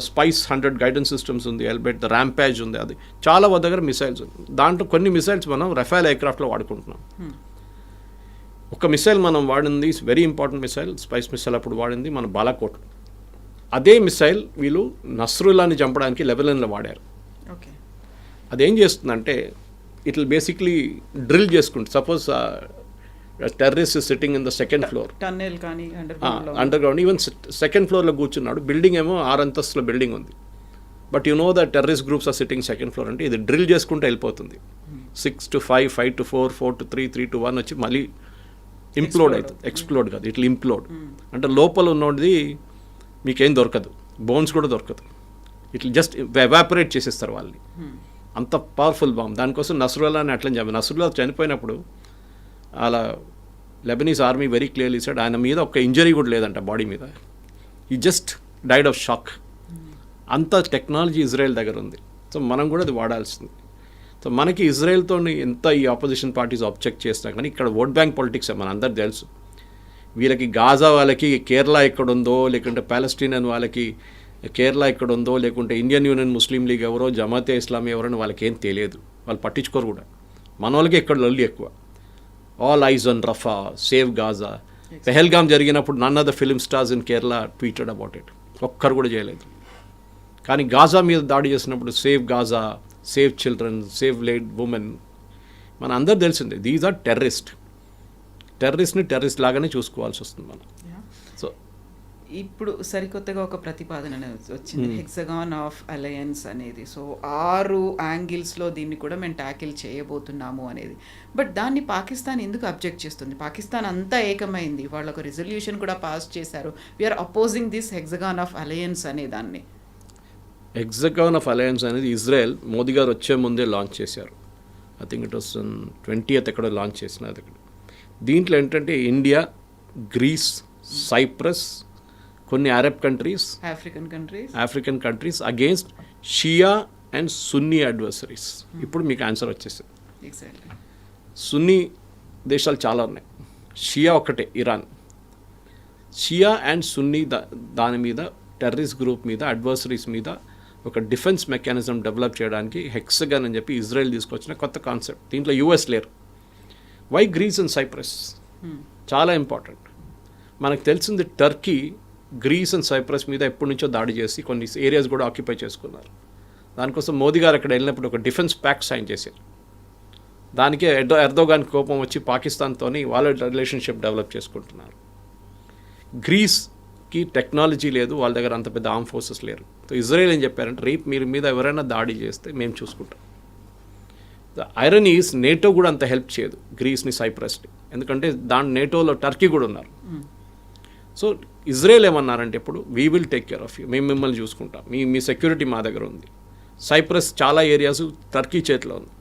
స్పైస్ 100 గైడెన్స్ సిస్టమ్స్ ఉంది, ఎల్బెట్ ద ర్యాంపేజ్ ఉంది. అది చాలా దగ్గర మిసైల్స్ ఉంది. దాంట్లో కొన్ని మిసైల్స్ మనం రఫాల్ ఎయిర్క్రాఫ్ట్లో వాడుకుంటున్నాం. ఒక మిసైల్ మనం వాడింది very important missile, spice missile అప్పుడు వాడింది మన బాలాకోట్. అదే మిసైల్ వీళ్ళు నస్రుల్లాని చంపడానికి లెబనాన్లో వాడారు. అదేం చేస్తుందంటే ఇట్ విల్ బేసిక్లీ డ్రిల్ చేసుకుంటుంది. Suppose terrorist sitting in the second floor, tunnel కానీ అండర్ గ్రౌండ్, ఈవెన్ సెకండ్ ఫ్లోర్లో కూర్చున్నాడు. బిల్డింగ్ ఏమో 6 అంతస్తుల బిల్డింగ్ ఉంది. But you know the terrorist groups are sitting second floor. అంటే ఇది డ్రిల్ చేసుకుంటూ వెళ్ళిపోతుంది. 6 to 5, 5 to 4, 4 to 3, 3 to 1 వచ్చి మళ్ళీ ఇంప్లోడ్ అవుతుంది. ఎక్స్ప్లోడ్ కాదు, ఇట్లా ఇంప్లోడ్. అంటే లోపల ఉన్నది మీకేం దొరకదు, బోన్స్ కూడా దొరకదు. ఇట్లా జస్ట్ ఎవాపరేట్ చేసేస్తారు వాళ్ళని. అంత పవర్ఫుల్ బాంబ్. దానికోసం నస్రుల్లాని అట్లని చెప్పి, నస్రుల్లా చనిపోయినప్పుడు అలా Lebanese army very clearly said ఆయన మీద ఒక ఇంజరీ కూడా లేదంట బాడీ మీద. ఈ జస్ట్ డైడ్ ఆఫ్ షాక్. అంత టెక్నాలజీ ఇజ్రాయెల్ దగ్గర ఉంది. సో మనం కూడా అది వాడాల్సింది. సో మనకి ఇజ్రాయెల్తో ఎంత ఈ ఆపోజిషన్ పార్టీస్ ఆబ్జెక్ట్ చేసినా కానీ ఇక్కడ ఓట్ బ్యాంక్ పాలిటిక్స్ మన అందరికి తెలుసు. వీళ్ళకి గాజా వాళ్ళకి కేరళ ఎక్కడుందో, లేకుంటే పాలస్తీనియన్ వాళ్ళకి కేరళ ఎక్కడుందో, లేకుంటే ఇండియన్ యూనియన్ ముస్లిం లీగ్ ఎవరో, జమాతే ఇస్లామీ ఎవరని వాళ్ళకి ఏం తెలియదు. వాళ్ళు పట్టించుకోరు కూడా. మన వాళ్ళకి ఎక్కడ లొల్లి ఎక్కువ. All eyes on Rafah, save Gaza. Pahalgam జరిగినప్పుడు none of the film stars in Kerala tweeted about it. ఒక్కరు కూడా చేయలేదు. కానీ గాజా మీద దాడి చేసినప్పుడు save Gaza, save children, save లేడ్ ఉమెన్, మన అందరు తెలిసిందే దీస్ ఆర్ టెర్రరిస్ట్ని టెర్రరిస్ట్ లాగానే చూసుకోవాల్సి వస్తుంది మనం. సో ఇప్పుడు సరికొత్తగా ఒక ప్రతిపాదన వచ్చింది, హెక్సగాన్ ఆఫ్ అలయన్స్ అనేది. సో 6 యాంగిల్స్లో దీన్ని కూడా మేము ట్యాకిల్ చేయబోతున్నాము అనేది. బట్ దాన్ని పాకిస్తాన్ ఎందుకు అబ్జెక్ట్ చేస్తుంది? పాకిస్తాన్ అంతా ఏకమైంది, వాళ్ళు ఒక రిజల్యూషన్ కూడా పాస్ చేశారు, we're opposing this hexagon of alliance అనే దాన్ని. హెక్సగాన్ ఆఫ్ అలయన్స్ అనేది ఇజ్రాయెల్ మోదీ గారు వచ్చే ముందే లాంచ్ చేశారు. I think it was 20th ఎక్కడో లాంచ్ చేసినది. దీంట్లో ఏంటంటే ఇండియా, గ్రీస్, సైప్రస్, కొన్ని Arab countries, African countries against Shia and Sunni adversaries. ఇప్పుడు మీకు ఆన్సర్ వచ్చేసింది. సున్నీ దేశాలు చాలా ఉన్నాయి, షియా ఒక్కటే ఇరాన్. షియా అండ్ సున్నీ దాని మీద, టెర్రరిస్ట్ గ్రూప్ మీద, అడ్వర్సరీస్ మీద ఒక డిఫెన్స్ మెకానిజం డెవలప్ చేయడానికి హెక్సగాన్ అని చెప్పి ఇజ్రాయెల్ తీసుకొచ్చిన కొత్త కాన్సెప్ట్. దీంట్లో యూఎస్ లేరు. Why Greece and Cyprus? చాలా ఇంపార్టెంట్. మనకు తెలిసింది టర్కీ గ్రీస్ అండ్ సైప్రస్ మీద ఎప్పటి నుంచో దాడి చేసి కొన్ని ఏరియాస్ కూడా ఆక్యుపై చేసుకున్నారు. దానికోసం మోదీ గారు అక్కడ వెళ్ళినప్పుడు ఒక డిఫెన్స్ ప్యాక్ట్ సైన్ చేశారు. దానికే ఎర్దోగాన్ కోపం వచ్చి పాకిస్తాన్తోని వాళ్ళ రిలేషన్షిప్ డెవలప్ చేసుకుంటున్నారు. గ్రీస్కి టెక్నాలజీ లేదు, వాళ్ళ దగ్గర అంత పెద్ద ఆర్మ్ ఫోర్సెస్ లేరు. సో ఇజ్రాయెల్ ఏం చెప్పారంటే రేపు మీరు మీద ఎవరైనా దాడి చేస్తే మేము చూసుకుంటాం. ద ఐరన్ ఈస్ నేటో కూడా అంత హెల్ప్ చేయదు గ్రీస్ని, సైప్రస్ని, ఎందుకంటే నేటోలో టర్కీ కూడా ఉన్నారు. సో ఇజ్రాయెల్ ఏమన్నారంటే ఇప్పుడు we will take care of you, మేము మిమ్మల్ని చూసుకుంటాం, మీ సెక్యూరిటీ మా దగ్గర ఉంది. సైప్రస్ చాలా ఏరియాస్ టర్కీ చేతిలో ఉంది,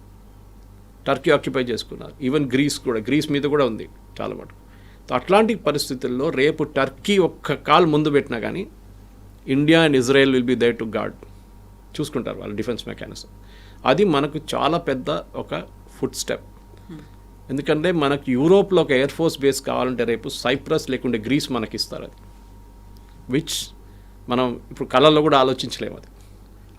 టర్కీ ఆక్యుపై చేసుకున్నారు. ఈవెన్ గ్రీస్ మీద కూడా ఉంది చాలా మటుకు. అట్లాంటి పరిస్థితుల్లో రేపు టర్కీ ఒక్క కాల్ ముందు పెట్టినా కానీ India and Israel will be there to guard, చూసుకుంటారు వాళ్ళ డిఫెన్స్ మెకానిజం. అది మనకు చాలా పెద్ద ఒక ఫుట్ స్టెప్. ఎందుకంటే మనకు యూరోప్లో ఒక ఎయిర్ ఫోర్స్ బేస్ కావాలంటే రేపు సైప్రస్ లేకుంటే గ్రీస్ మనకి ఇస్తారు. అది విచ్ మనం ఇప్పుడు కళల్లో కూడా ఆలోచించలేము. అది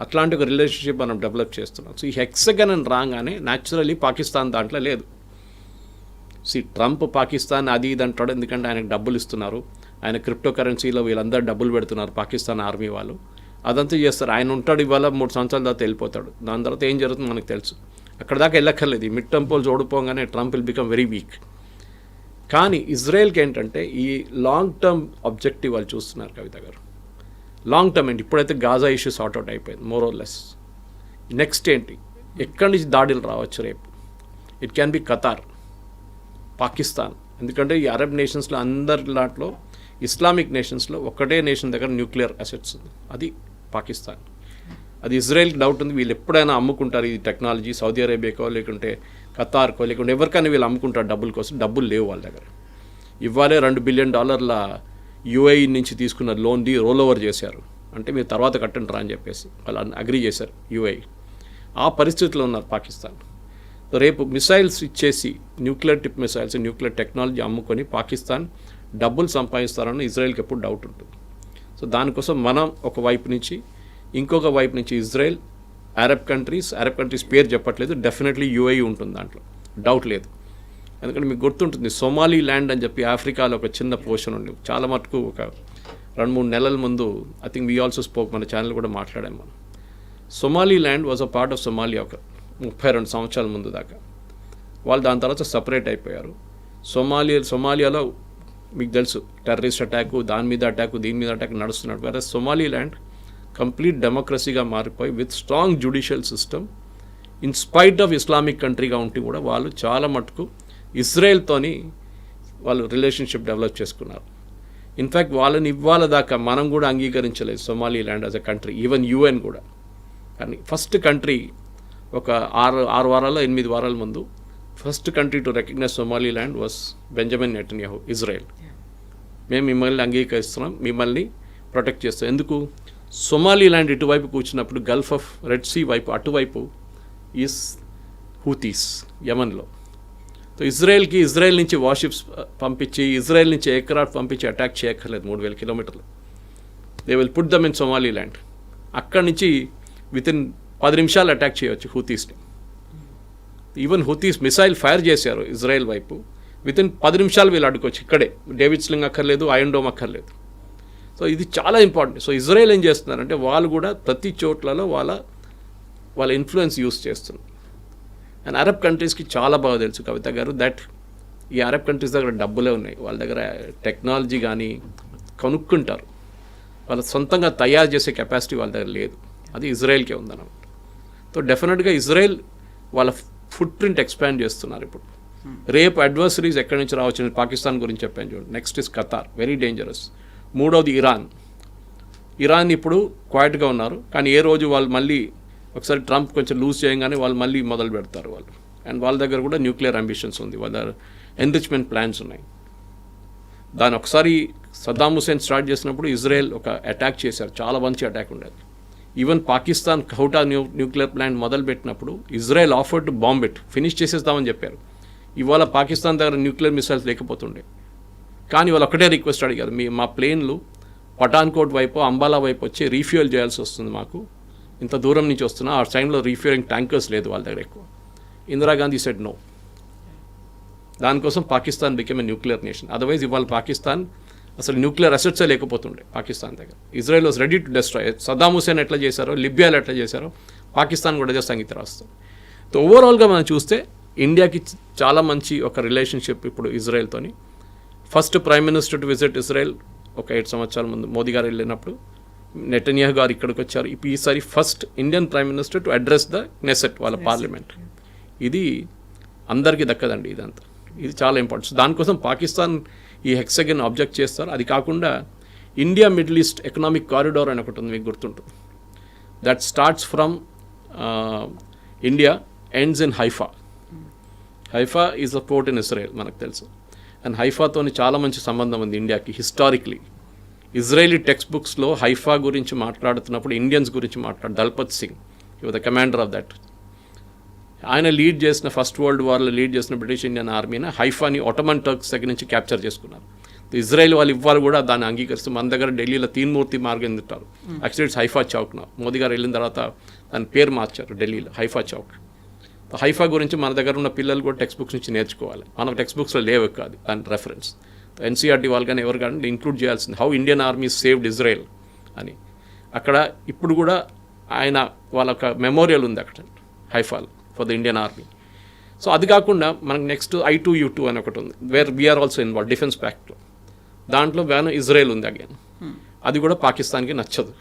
అట్లాంటి ఒక రిలేషన్షిప్ మనం డెవలప్ చేస్తున్నాం. సో ఈ హెక్సగాన్ అని రాగానే న్యాచురలీ పాకిస్తాన్ దాంట్లో లేదు. ట్రంప్ పాకిస్తాన్ అది ఇది అంటాడు, ఎందుకంటే ఆయనకు డబ్బులు ఇస్తున్నారు, ఆయన క్రిప్టో కరెన్సీలో వీళ్ళందరూ డబ్బులు పెడుతున్నారు పాకిస్తాన్ ఆర్మీ వాళ్ళు, అదంతా చేస్తారు. ఆయన ఉంటాడు, ఇవాళ 3 సంవత్సరాల తర్వాత వెళ్ళిపోతాడు. దాని తర్వాత ఏం జరుగుతుందో మనకు తెలుసు. అక్కడ దాకా వెళ్ళక్కర్లేదు. ఈ మిడ్ టర్మ్ పోల్స్ ఓడిపోగానే Trump will become very weak. కానీ ఇజ్రాయెల్కి ఏంటంటే ఈ లాంగ్ టర్మ్ ఆబ్జెక్టివ్ వాళ్ళు చూస్తున్నారు. కవిత గారు, లాంగ్ టర్మ్ ఏంటి? ఇప్పుడైతే గాజా ఇష్యూ సార్ట్అవుట్ అయిపోయింది మోర్ ఆర్ లెస్. నెక్స్ట్ ఏంటి? ఎక్కడి నుంచి దాడులు రావచ్చు రేపు? It can be Qatar, Pakistan. ఎందుకంటే ఈ అరబ్ నేషన్స్లో అందరి దాంట్లో ఇస్లామిక్ నేషన్స్లో ఒకటే నేషన్ దగ్గర న్యూక్లియర్ అసెట్స్ ఉంది, అది పాకిస్తాన్. అది ఇజ్రాయెల్కి డౌట్ ఉంది, వీళ్ళు ఎప్పుడైనా అమ్ముకుంటారు ఈ టెక్నాలజీ సౌదీ అరేబియాకో లేకుంటే ఖతార్కో లేకుంటే ఎవరికైనా వీళ్ళు అమ్ముకుంటారు డబ్బుల కోసం. డబ్బులు లేవు వాళ్ళ దగ్గర. ఇవ్వాలే $2 బిలియన్ యుఏఈ నుంచి తీసుకున్న లోన్ది రోల్ ఓవర్ చేశారు. అంటే మీరు తర్వాత కట్టండి రా అని చెప్పేసి వాళ్ళు అగ్రీ చేశారు యుఏఈ. ఆ పరిస్థితిలో ఉన్నారు పాకిస్తాన్. రేపు మిసైల్స్ ఇచ్చేసి nuclear tip missiles, nuclear technology అమ్ముకొని పాకిస్తాన్ డబ్బులు సంపాదిస్తారని ఇజ్రాయెల్కి ఎప్పుడు డౌట్ ఉంటుంది. సో దానికోసం మనం ఒక వైపు నుంచి, ఇంకొక వైపు నుంచి ఇజ్రాయెల్, అరబ్ కంట్రీస్ పేరు చెప్పట్లేదు, డెఫినెట్లీ యుఏఈ ఉంటుంది దాంట్లో, డౌట్ లేదు. ఎందుకంటే మీకు గుర్తుంటుంది సొమాలీ ల్యాండ్ అని చెప్పి ఆఫ్రికాలో ఒక చిన్న పోర్షన్ ఉంది. చాలా మటుకు ఒక 2-3 నెలల ముందు I think we also spoke, మన ఛానల్ కూడా మాట్లాడాము మనం. Somaliland was a part of Somalia ఒక 32 సంవత్సరాల ముందు దాకా. వాళ్ళు దాని తర్వాత సపరేట్ అయిపోయారు. సొమాలియాలో మీకు తెలుసు టెర్రరిస్ట్ అటాకు, దాని మీద అటాకు, దీని మీద అటాక్ నడుస్తున్నాడు. వేరే సొమాలీ ల్యాండ్ కంప్లీట్ డెమోక్రసీగా మారిపోయి with strong judicial system in spite of Islamic కంట్రీగా ఉంటే కూడా వాళ్ళు చాలా మటుకు ఇజ్రాయెల్తోని వాళ్ళు రిలేషన్షిప్ డెవలప్ చేసుకున్నారు. ఇన్ఫ్యాక్ట్ వాళ్ళని ఇవ్వాల దాకా మనం కూడా అంగీకరించలేదు Somaliland as a country, even UN కూడా. కానీ ఫస్ట్ కంట్రీ ఒక 6 వారాలు 8 వారాల ముందు first country to recognize Somaliland was Benjamin Netanyahu, Israel. మేము మిమ్మల్ని అంగీకరిస్తున్నాం, మిమ్మల్ని ప్రొటెక్ట్ చేస్తాం. ఎందుకు? సొమాలీ ల్యాండ్ ఇటువైపు కూర్చున్నప్పుడు గల్ఫ్ ఆఫ్ రెడ్ సీ వైపు అటువైపు ఈస్ హూతీస్ యమన్లో. సో ఇజ్రాయెల్ నుంచి వార్షిప్స్ పంపించి, ఇజ్రాయెల్ నుంచి ఎయిర్క్రాఫ్ట్ పంపించి అటాక్ చేయక్కర్లేదు 3000 కిలోమీటర్లు. They will put them in Somaliland. అక్కడి నుంచి వితిన్ 10 నిమిషాలు అటాక్ చేయవచ్చు హూతీస్ని. ఈవెన్ హూతీస్ మిసైల్ ఫైర్ చేశారు ఇజ్రాయెల్ వైపు, వితిన్ 10 నిమిషాలు వీళ్ళు అడ్డుకోవచ్చు. ఇక్కడే డేవిడ్ స్లింగ్ అక్కర్లేదు, ఐరన్ డోమ్ అక్కర్లేదు. సో ఇది చాలా ఇంపార్టెంట్. సో ఇజ్రాయెల్ ఏం చేస్తున్నారంటే వాళ్ళు కూడా ప్రతి చోట్లలో వాళ్ళ ఇన్ఫ్లుయెన్స్ యూస్ చేస్తున్నారు. అండ్ అరబ్ కంట్రీస్కి చాలా బాగా తెలుసు కవిత గారు దట్ ఈ అరబ్ కంట్రీస్ దగ్గర డబ్బులే ఉన్నాయి, వాళ్ళ దగ్గర టెక్నాలజీ కానీ కనుక్కుంటారు, వాళ్ళ సొంతంగా తయారు చేసే కెపాసిటీ వాళ్ళ దగ్గర లేదు, అది ఇజ్రాయెల్కే ఉందన్నమాట. సో డెఫినెట్గా ఇజ్రాయెల్ వాళ్ళ ఫుట్ ప్రింట్ ఎక్స్పాండ్ చేస్తున్నారు. ఇప్పుడు రేపు అడ్వర్సరీస్ ఎక్కడి నుంచి రావచ్చు, నేను పాకిస్తాన్ గురించి చెప్పాను చూడండి. Next is Qatar, very dangerous. మూడవది ఇరాన్ ఇప్పుడు క్వైట్గా ఉన్నారు, కానీ ఏ రోజు వాళ్ళు మళ్ళీ ఒకసారి ట్రంప్ కొంచెం లూజ్ చేయగానే వాళ్ళు మళ్ళీ మొదలు పెడతారు వాళ్ళు. అండ్ వాళ్ళ దగ్గర కూడా న్యూక్లియర్ అంబిషన్స్ ఉంది, వాళ్ళ ఎన్రిచ్మెంట్ ప్లాన్స్ ఉన్నాయి. దాని ఒకసారి సద్దాం హుసేన్ స్టార్ట్ చేసినప్పుడు ఇజ్రాయెల్ ఒక అటాక్ చేశారు, చాలా మంచి అటాక్ ఉండేది. Even Pakistan Kahuta nuclear plant మొదలుపెట్టినప్పుడు Israel offer to bomb it, finish చేసేస్తామని చెప్పారు. ఇవాళ పాకిస్తాన్ దగ్గర న్యూక్లియర్ మిసైల్స్ లేకపోతుండే, కానీ వాళ్ళు ఒకటే రిక్వెస్ట్ అడిగారు, మా ప్లేన్లు పఠాన్కోట్ వైపు అంబాలా వైపు వచ్చి రీఫ్యూయల్ చేయాల్సి వస్తుంది, మాకు ఇంత దూరం నుంచి వస్తున్నా, ఆ టైంలో రీఫ్యూయలింగ్ ట్యాంకర్స్ లేదు వాళ్ళ దగ్గర ఎక్కువ. Indira Gandhi said no. దానికోసం Pakistan became a nuclear nation. Otherwise ఇవాళ పాకిస్తాన్ అసలు న్యూక్లియర్ అసెట్సే లేకపోతుండే పాకిస్తాన్ దగ్గర. Israel was ready to destroy. Saddam Hussain ఎట్లా చేశారో, లిబియాలో ఎట్లా చేశారో, పాకిస్తాన్ కూడా చేస్తే సంగీత రాస్తారు. సో ఓవరాల్గా మనం చూస్తే ఇండియాకి చాలా మంచి ఒక రిలేషన్షిప్ ఇప్పుడు ఇజ్రాయెల్తోని. First prime minister to visit Israel ఒక 7 సంవత్సరాల ముందు మోదీ గారు వెళ్ళినప్పుడు, నెతన్యాహు గారు ఇక్కడికి వచ్చారు. ఈసారి first Indian prime minister to address the Knesset, వాళ్ళ పార్లమెంట్. ఇది అందరికీ దక్కదండి ఇదంతా, ఇది చాలా ఇంపార్టెంట్. దానికోసం పాకిస్తాన్ ఈ హెక్సగన్ ఆబ్జెక్ట్ చేస్తారు. అది కాకుండా India middle east economic corridor అని ఒకటి ఉంది, మీకు గుర్తుంటుంది. That starts from India, ends in Haifa. Haifa is a port in Israel, మనకు తెలుసు. అండ్ హైఫాతోని చాలా మంచి సంబంధం ఉంది ఇండియాకి హిస్టారిక్లీ. ఇజ్రాయలీ టెక్స్ట్ బుక్స్లో హైఫా గురించి మాట్లాడుతున్నప్పుడు ఇండియన్స్ గురించి Dalpat Singh, you the commander of that. ఆయన లీడ్ చేసిన ఫస్ట్ వరల్డ్ వార్లో లీడ్ చేసిన బ్రిటిష్ ఇండియన్ ఆర్మీని హైఫాని ఒటమన్ టర్క్స్ దగ్గర నుంచి క్యాప్చర్ చేసుకున్నారు. ఇజ్రాయెల్ వాళ్ళు ఇవ్వాలి కూడా దాన్ని అంగీకరిస్తూ మన దగ్గర ఢిల్లీలో తీన్మూర్తి మార్గం తింటారు. Actually it's Haifa Chowk. Modi గారు వెళ్ళిన తర్వాత దాని పేరు మార్చారు ఢిల్లీలో, హైఫా చౌక్. హైఫా గురించి మన దగ్గర ఉన్న పిల్లలు కూడా టెక్స్ట్ బుక్స్ నుంచి నేర్చుకోవాలి. మన టెక్స్ట్ బుక్స్లో లేవు కాదు దాని రెఫరెన్స్. ఎన్సీఆర్టీ వాళ్ళు కానీ ఎవరు కానీ ఇంక్లూడ్ చేయాల్సింది, how Indian army saved Israel అని. అక్కడ ఇప్పుడు కూడా ఆయన వాళ్ళ ఒక మెమోరియల్ ఉంది అక్కడ హైఫాలో for the Indian army. So అది కాకుండా మనకు నెక్స్ట్ I2U2 అని ఒకటి ఉంది, where we are also involve, defence ప్యాక్ట్లో. దాంట్లో వేరే ఇజ్రాయెల్ ఉంది అగైన్, అది కూడా పాకిస్తాన్కి నచ్చదు.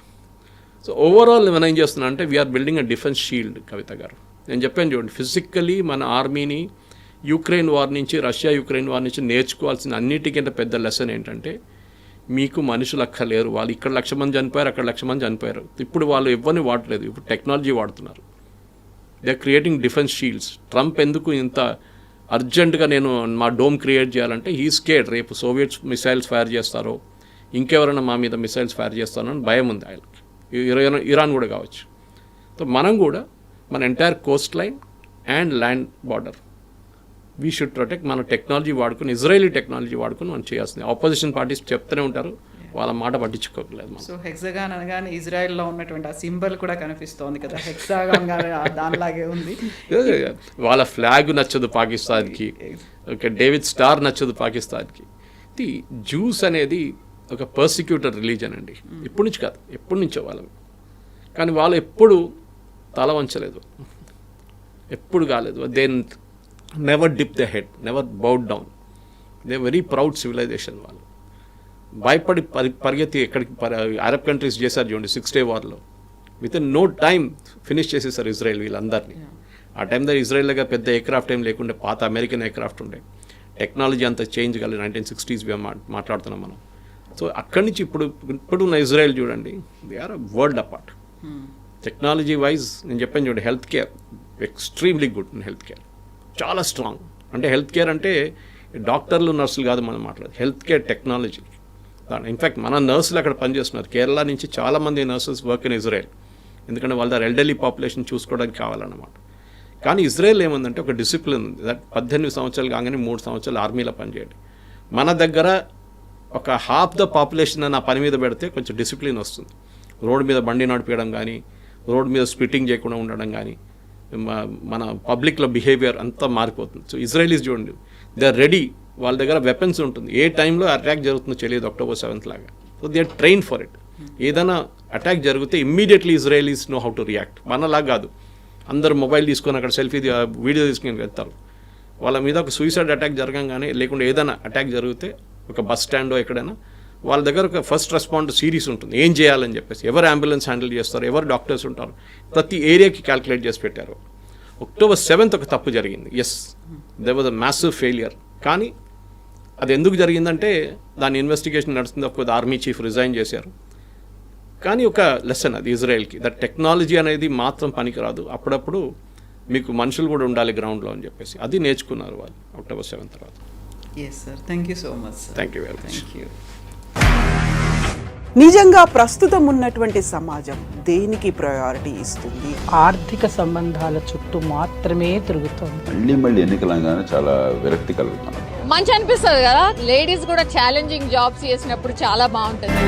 సో ఓవరాల్ మనం ఏం చేస్తున్నాం అంటే we are building a defence shield. Kavitha garu నేను చెప్పాను చూడండి, ఫిజికల్లీ మన ఆర్మీని యుక్రెయిన్ వార్ నుంచి, రష్యా యుక్రెయిన్ వార్ నుంచి నేర్చుకోవాల్సిన అన్నిటికంటే పెద్ద లెసన్ ఏంటంటే, మీకు మనుషులు అక్కర్లేరు. వాళ్ళు ఇక్కడ 1,00,000 మంది చనిపోయారు, అక్కడ 1,00,000 మంది చనిపోయారు. ఇప్పుడు వాళ్ళు ఎవరిని వాడలేదు, ఇప్పుడు టెక్నాలజీ వాడుతున్నారు. They are creating defence shields. Trump ఎందుకు ఇంత అర్జెంటుగా నేను మా డోమ్ క్రియేట్ చేయాలంటే, హీ స్కేర్డ్ రేపు సోవియట్స్ మిసైల్స్ ఫైర్ చేస్తారో, ఇంకెవరైనా మా మీద మిసైల్స్ ఫైర్ చేస్తారో అని భయం ఉంది ఆయనకి. ఇరాన్ కూడా కావచ్చు. సో మనం కూడా మన entire Coast line and land border we should protect. మన టెక్నాలజీ వాడుకుని, ఇజ్రాయలీ టెక్నాలజీ వాడుకుని మనం చేయాల్సింది. ఆపోజిషన్ పార్టీస్ చెప్తూనే ఉంటారు, వాళ్ళ మాట పట్టించుకోలేదు. సో హెక్సాగాన్ అనగానే ఇజ్రాయెల్లో ఉన్నటువంటి ఆ సింబల్ కూడా కనిపిస్తోంది కదా, హెక్సాగాన్ దానిలాగే ఉంది. వాళ్ళ ఫ్లాగ్ నచ్చదు పాకిస్తాన్కి, డేవిడ్ స్టార్ నచ్చదు పాకిస్తాన్కి. ఇది జ్యూస్ అనేది ఒక పర్సిక్యూటర్ రిలీజన్ అండి, ఇప్పటి నుంచి కాదు, ఎప్పటి నుంచో వాళ్ళని. కానీ వాళ్ళు ఎప్పుడు తల వంచలేదు, ఎప్పుడు కాలేదు. They never dip the head, never bowed down. They very proud civilization. వాళ్ళు భయపడి పరిగెత్తి ఎక్కడికి అరబ్ కంట్రీస్ చేశారు చూడండి 6 Day వార్లో. With in no time finish చేసేసారు ఇజ్రాయెల్ వీళ్ళందరినీ. ఆ టైం దగ్గర ఇజ్రాయెల్ దగ్గర పెద్ద ఎయిర్క్రాఫ్ట్ ఏం లేకుండే, పాత అమెరికన్ ఎయిర్క్రాఫ్ట్ ఉండే. టెక్నాలజీ అంతా చేంజ్ కాలేదు, 1960s మాట్లాడుతున్నాం మనం. సో అక్కడి నుంచి ఇప్పుడు ఉన్న ఇజ్రాయెల్ చూడండి, they are a world apart. Technology wise నేను చెప్పాను చూడండి, health care extremely good in health care, చాలా స్ట్రాంగ్. అంటే హెల్త్ కేర్ అంటే డాక్టర్లు నర్సులు కాదు మనం మాట్లాడదు, హెల్త్ కేర్ టెక్నాలజీ. ఇన్ఫ్యాక్ట్ మన నర్సులు అక్కడ పనిచేస్తున్నారు. కేరళ నుంచి చాలామంది నర్సెస్ వర్క్ ఇన్ ఇజ్రాయెల్, ఎందుకంటే వాళ్ళ దగ్గర ఎల్డర్లీ పాపులేషన్ చూసుకోవడానికి కావాలన్నమాట. కానీ ఇజ్రాయెల్ ఏముందంటే ఒక డిసిప్లిన్ ఉంది. 18 సంవత్సరాలు కాగానే 3 సంవత్సరాలు ఆర్మీలో పనిచేయండి. మన దగ్గర ఒక హాఫ్ ద పాపులేషన్ నా పని మీద పెడితే కొంచెం డిసిప్లిన్ వస్తుంది. రోడ్డు మీద బండి నడిపించడం కానీ, రోడ్డు మీద స్పిట్టింగ్ చేయకుండా ఉండడం కానీ, మన పబ్లిక్లో బిహేవియర్ అంతా మారిపోతుంది. సో ఇజ్రాయలీస్ చూడండి, దే ఆర్ రెడీ వాళ్ళ దగ్గర వెపన్స్ ఉంటుంది, ఏ టైంలో అటాక్ జరుగుతుందో తెలియదు October 7th లాగా. So they are train for it. ఏదైనా అటాక్ జరిగితే immediately Israelis know how to react. మనలా కాదు, అందరు మొబైల్ తీసుకొని అక్కడ సెల్ఫీ వీడియో తీసుకొని వెళ్తారు. వాళ్ళ మీద ఒక సూసైడ్ అటాక్ జరగంగానే, లేకుంటే ఏదైనా అటాక్ జరిగితే ఒక బస్ స్టాండో ఎక్కడైనా, వాళ్ళ దగ్గర ఒక ఫస్ట్ రెస్పాండ్ సిరీస్ ఉంటుంది, ఏం చేయాలని చెప్పేసి. ఎవరు అంబులెన్స్ హ్యాండిల్ చేస్తారు, ఎవరు డాక్టర్స్ ఉంటారు, ప్రతి ఏరియాకి క్యాల్కులేట్ చేసి పెట్టారు. October 7th ఒక తప్పు జరిగింది. Yes, they was a massive failure. కానీ అది ఎందుకు జరిగిందంటే దాని ఇన్వెస్టిగేషన్ నడుస్తుంది. అప్పుడు ఆర్మీ చీఫ్ రిజైన్ చేశారు. కానీ ఒక లెసన్ అది ఇజ్రాయెల్కి, దట్ టెక్నాలజీ అనేది మాత్రం పనికిరాదు, అప్పుడప్పుడు మీకు మనుషులు కూడా ఉండాలి గ్రౌండ్లో అని చెప్పేసి అది నేర్చుకున్నారు వాళ్ళు October 7th తర్వాత. Yes sir, thank you so much sir. Thank you very much. Thank you. నిజంగా ప్రస్తుతం ఉన్నటువంటి సమాజం దేనికి ప్రయారిటీ ఇస్తుంది? ఆర్థిక సంబంధాల చుట్టూ మాత్రమే తిరుగుతోంది. మళ్ళీ ఎన్నికలంగానే చాలా విరక్తి కలుగుతున్నాం. మంచి అనిపిస్తుంది కదా, లేడీస్ కూడా ఛాలెంజింగ్ జాబ్స్ చేసినప్పుడు చాలా బాగుంటుంది.